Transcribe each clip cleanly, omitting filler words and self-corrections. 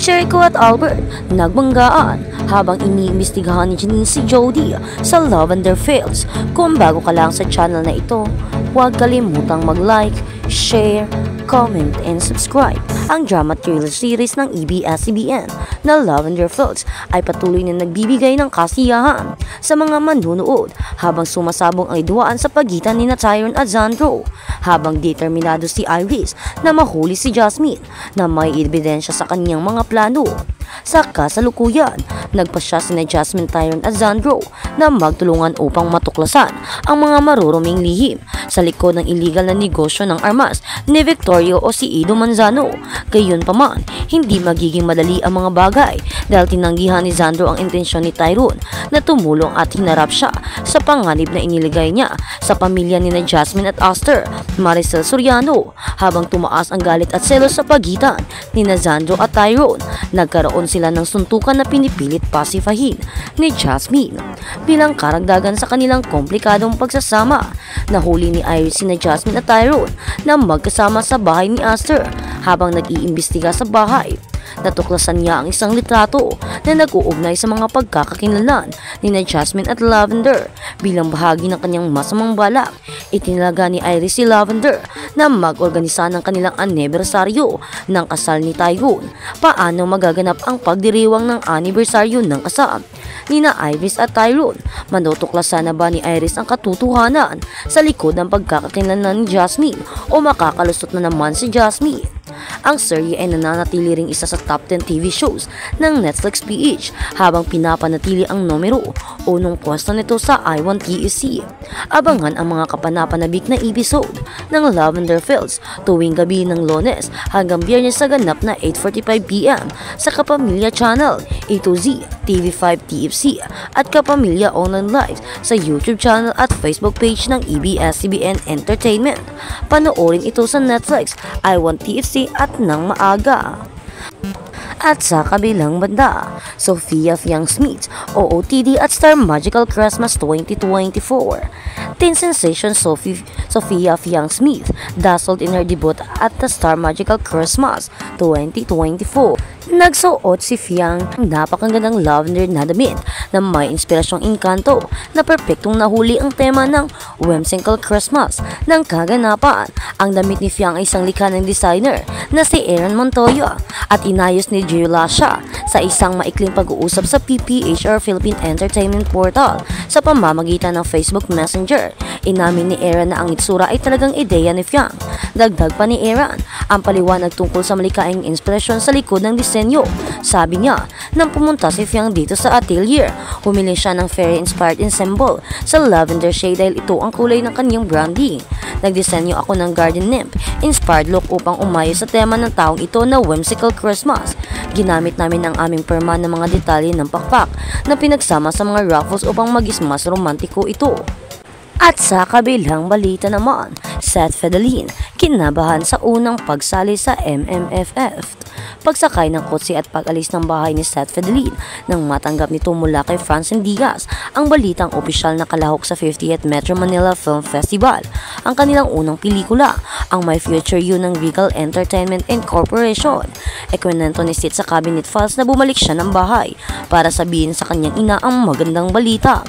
Jericho at Albert nagbanggaan habang iniimbestigahan ni Janine si Jody sa Lavender Fields. Kung bago ka lang sa channel na ito, huwag kalimutang mag-like, share, comment, and subscribe. Ang drama thriller series ng ABS-CBN na Lavender Fields ay patuloy na nagbibigay ng kasiyahan sa mga manunood habang sumasabong ang idwaan sa pagitan ni Tyron at Zandro, habang determinado si Iris na mahuli si Jasmine na may ebidensya sa kanyang mga plano. Sa kasalukuyan, nagpasya sina Jasmine, Tyron at Zandro na magtulungan upang matuklasan ang mga maruruming lihim sa likod ng illegal na negosyo ng armas ni Victorio o si Ido Manzano. Gayunpaman, hindi magiging madali ang mga bagay dahil tinanggihan ni Zandro ang intensyon ni Tyron na tumulong at hinarap siya sa panganib na iniligay niya sa pamilya ni Jasmine at Aster Maricel Soriano. Habang tumaas ang galit at selos sa pagitan ni Zandro at Tyron, nagkaroon sila ng suntukan na pinipilit pasifahin ni Jasmine. Bilang karagdagan sa kanilang komplikadong pagsasama, nahuli ni Iris si Jasmine at Tyron na magkasama sa bahay ni Aster. Habang nag-iimbestiga sa bahay, natuklasan niya ang isang litrato na nag-uugnay sa mga pagkakakilanlan ni Jasmine at Lavender. Bilang bahagi ng kanyang masamang balak, itinalaga ni Iris si Lavender na mag-organisa ng kanilang anibersaryo ng kasal ni Tyron. Paano magaganap ang pagdiriwang ng anibersaryo ng kasal nina Iris at Tyron? Matutuklasan na ba ni Iris ang katotohanan sa likod ng pagkakakilanlan ni Jasmine o makakalusot na naman si Jasmine? Ang serye ay nananatili ring isa sa top 10 TV shows ng Netflix PH habang pinapanatili ang numero 1 pwesto nito sa I1TEC. Abangan ang mga kapanapanabik na episode ng Lavender Fields tuwing gabi ng Lunes hanggang Biyernes sa ganap na 8:45 PM sa Kapamilya Channel, A2Z, TV5 TFC at Kapamilya Online Live sa YouTube channel at Facebook page ng ABS-CBN Entertainment. Panoorin ito sa Netflix, I1TFC at ng maaga. At sa kabilang banda, Sofia Fiang-Smith, OOTD at Star Magical Christmas 2024. Teen sensation Sofia Fiang-Smith dazzled in her debut at the Star Magical Christmas 2024. Nagsuot si Fiang ng napakagandang lavender na damit na may inspirasyong inkanto na perpektong nahuli ang tema ng Whimsical Christmas ng kaganapan. Ang damit ni Fiang ay isang likha ng designer na si Aaron Montoya at inayos ni Gio Lasha sa isang maikling pag-uusap sa PPHR Philippine Entertainment Portal sa pamamagitan ng Facebook Messenger. Inamin ni Aaron na ang itsura ay talagang ideya ni Fiang. Dagdag pa ni Aaron ang paliwanag tungkol sa malikaing inspirasyon sa likod ng disenyo. Sabi niya, nang pumunta si Fiang dito sa atelier, humili siya ng fairy-inspired ensemble sa lavender shade dahil ito ang kulay ng kanyang branding. Nagdisenyo ako ng garden nymph inspired look upang umayo sa tema ng taong ito na Whimsical Christmas. Ginamit namin ang aming perma ng mga detalye ng pakpak na pinagsama sa mga ruffles upang maging mas romantiko ito. At sa kabilang balita naman, Seth Fedelin kinabahan sa unang pagsali sa MMFF. Pagsakay ng kotse at pag-alis ng bahay ni Seth Fedelin nang matanggap nito mula kay Francine Diaz ang balitang opisyal na kalahok sa 50th Metro Manila Film Festival. Ang kanilang unang pelikula, ang My Future You ng Regal Entertainment Incorporation. Ikwento ni Seth sa cabinet files na bumalik siya ng bahay para sabihin sa kanyang ina ang magandang balita.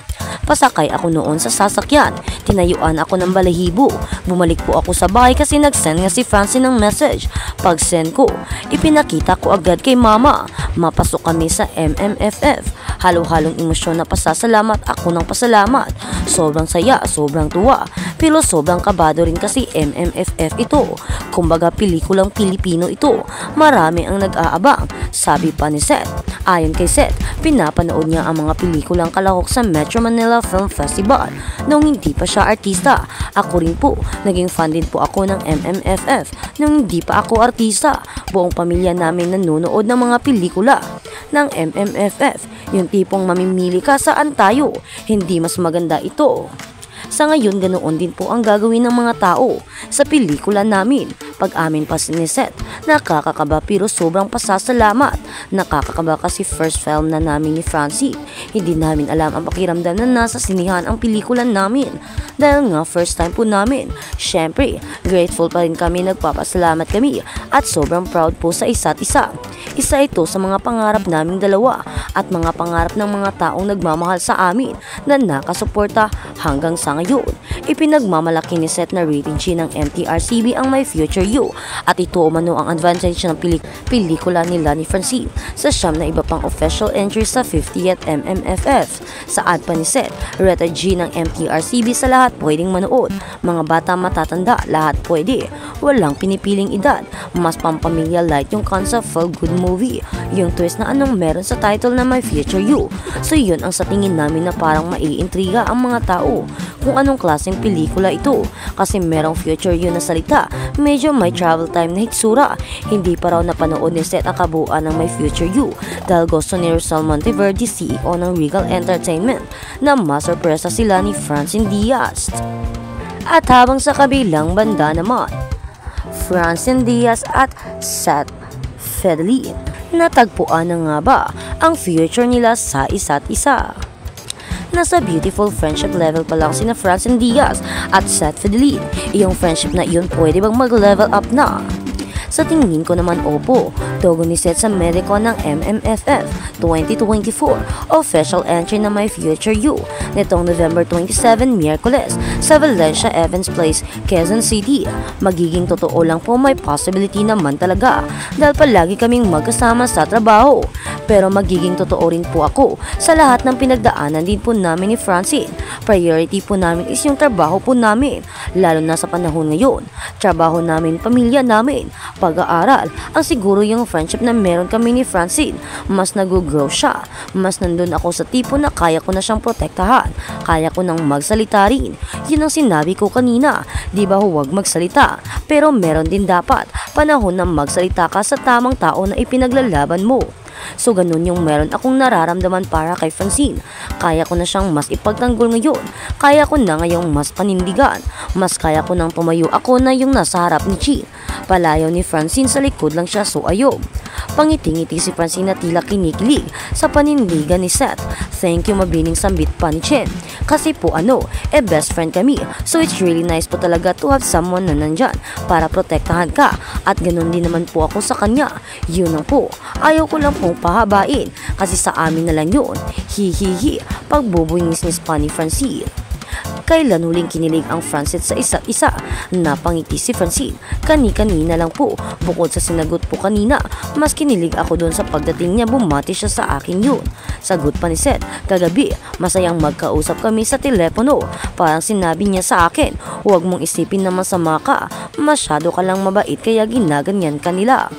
Pasakay ako noon sa sasakyan. Tinayuan ako ng balahibo. Bumalik po ako sa bahay kasi nag-send nga si Francine ng message. Pag-send ko, ipinakita ko agad kay mama. Mapasok kami sa MMFF. Halo-halong emosyon na pasasalamat ako ng pasalamat. Sobrang saya, sobrang tuwa. Pero sobrang kabado rin kasi MMFF ito. Kumbaga pelikulang Pilipino ito. Marami ang nag-aabang. Sabi pa ni Seth. Ayon kay Seth, pinapanood niya ang mga pelikulang kalahok sa Metro Manila Film Festival nung hindi pa siya artista. Ako rin po, naging fan din po ako ng MMFF nung hindi pa ako artista. Buong pamilya namin nanonood ng mga pelikula ng MMFF. Yung tipong mamimili ka saan tayo, hindi mas maganda ito. Sa ngayon, ganoon din po ang gagawin ng mga tao sa pelikula namin. Pag-amin pa ni Seth, nakakakaba pero sobrang pasasalamat. Nakakakaba kasi first film na namin ni Francine. Hindi namin alam ang pakiramdam na nasa sinihan ang pelikula namin. Dahil nga first time po namin. Syempre, grateful pa rin kami, nagpapasalamat kami at sobrang proud po sa isa't isa. Isa ito sa mga pangarap naming dalawa at mga pangarap ng mga taong nagmamahal sa amin na nakasuporta hanggang sa ngayon. Ipinagmamalaki ni Seth na rated G ng MTRCB ang My Future You at ito umano ang advantage ng pelikula nila ni Francine sa siyam na iba pang official entries sa 50th MMFF. Saad pa ni Seth, rated G ng MTRCB sa lahat pwedeng manood. Mga bata, matatanda, lahat pwede. Walang pinipiling edad. Mas pampamilya light yung concept feel good movie. Yung twist na anong meron sa title na My Future You. So yun ang sa tingin namin na parang maiintriga ang mga tao kung anong klaseng pelikula ito. Kasi merong future you na salita, medyo may travel time na hitsura. Hindi pa raw napanood ni Seth ang kabuuan ng My Future You dahil gusto ni Rizal Monteverde, CEO ng Regal Entertainment, na masurpresa sila ni Francine Diaz. At habang sa kabilang banda naman, Francine Diaz at Seth Fedlin, natagpuan na nga ba ang future nila sa isa't isa? Nasa beautiful friendship level pa lang sina Francine Diaz at Seth Fedlin. Iyong friendship na iyon pwede bang mag-level up na? Sa tingin ko naman opo, togo ni Seth sa Medico ng MMFF 2024 official entry na My Future You nitong November 27, Miyerkules sa Valencia Evans Place, Quezon City. Magiging totoo lang po, may possibility naman talaga dahil palagi kaming magkasama sa trabaho. Pero magiging totoo rin po ako sa lahat ng pinagdaanan din po namin ni Francine. Priority po namin is yung trabaho po namin, lalo na sa panahon ngayon. Trabaho namin, pamilya namin, pag-aaral, ang siguro yung friendship na meron kami ni Francine. Mas nag-grow siya, mas nandun ako sa tipo na kaya ko na siyang protektahan, kaya ko nang magsalita rin. Yun ang sinabi ko kanina, di ba huwag magsalita, pero meron din dapat panahon na magsalita ka sa tamang tao na ipinaglalaban mo. So ganun yung meron akong nararamdaman para kay Francine. Kaya ko na siyang mas ipagtanggol ngayon. Kaya ko na ngayong mas panindigan. Mas kaya ko nang tumayo ako na yung nasa harap ni Chi. Palayaw ni Francine, sa likod lang siya, so ayaw. Pangiting-ngiti si Francine na tila kinikilig sa panindigan ni Seth. Thank you, mabining sambit pa ni Chen. Kasi po best friend kami. So it's really nice po talaga to have someone na nandyan para protektahan ka. At ganun din naman po ako sa kanya. Yun lang po. Ayaw ko lang pong pahabain kasi sa amin na lang yun. Hihihi, pagbubuingis-ngis pa ni Francine. Kailan huling kinilig ang Francine sa isa't isa? Napangiti si Francine. Kani-kanina lang po. Bukod sa sinagot po kanina, mas kinilig ako doon sa pagdating niya, bumati siya sa akin yun. Sagot pa ni Seth, kagabi, masayang magkausap kami sa telepono. Parang sinabi niya sa akin, huwag mong isipin na masama ka. Masyado ka lang mabait kaya ginaganyan ka nila.